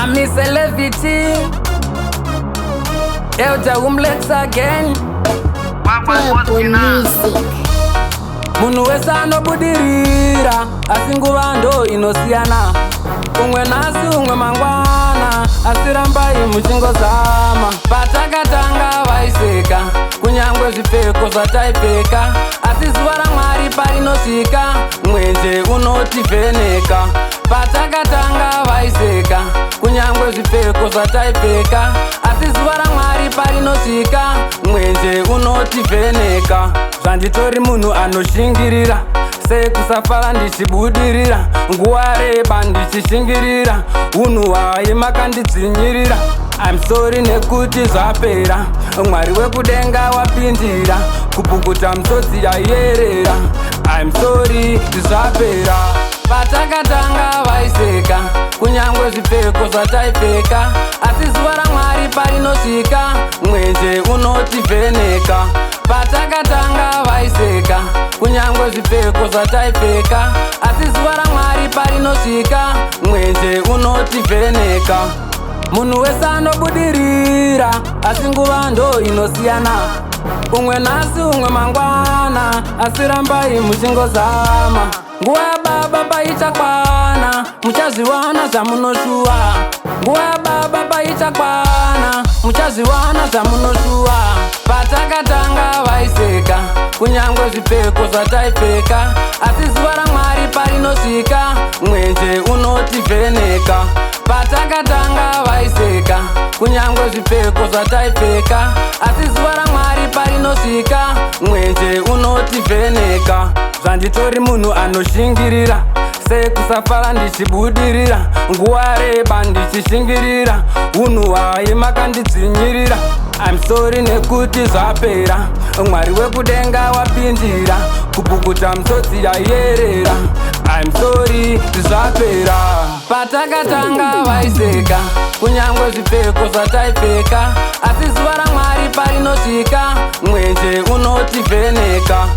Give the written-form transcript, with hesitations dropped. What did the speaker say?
Amise Levy, eu já umlex again. Firebon music. Munhu wese anobudirira asi nguva ndo inosiyana. Umwe nhasi umwe mangwana asi rambai muchingozama. Patakatanga Vaiseka kunyangwe zvipfeko zvataipfeka, asi zuva raMwari parinosvika mwenje unotivheneka. Patakatanga Vaiseka kunyangwe zvipfeko zvataipfeka, asi zuva raMwari parinosvika mwenje unotivheneka. Zvanditori munhu anoshingirira sekusafara ndichibudirira, nguva reba ndichishingirira, unhu hwai makandidzinyirira. I'm sorry nekuti zvapera, Mwari wekudenga wapindira, kupukuta misodzi yaierera. I'm sorry zvapera. Patakatanga Vaiseka kunyangwe zvipfeko zvataipfeka, asi zuva raMwari parinosvika mwenje unotivheneka. Patakatanga Vaiseka kunyangwe zvipfeko zvataipfeka, asi zuva raMwari parinosvika mwenje unotivheneka. Munhu wese anobudirira asi nguva ndo inosiyana. Umwe nhasi umwe mangwana asi rambai muchingozama. Nguva yaBaba paichakwana muchazviwana zvamunoshuva. Nguva yaBaba paichakwana muchazviwana zvamunoshuva. Patakatanga Vaiseka kunyangwe zvipfeko zvataipfeka, asi zuva raMwari parinosvika mwenje unotivheneka. Patakatanga Vaiseka kunyangwe zvipfeko zvataipfeka, asi zuva raMwari parinosvika mwenje unotivheneka. Zvanditori munhu anoshingirira sekusafara ndichibudirira, nguva reba ndichishingirira, unhu hwai makandidzinyirira. I'm sorry nekuti zvapera, Mwari wekudenga wapindira, kupukuta misodzi yaierera. I'm sorry zvapera. Patakatanga Vaiseka kunyangwe zvipfeko zvataipfeka, asi zuva raMwari parinosvika mwenje unotivheneka.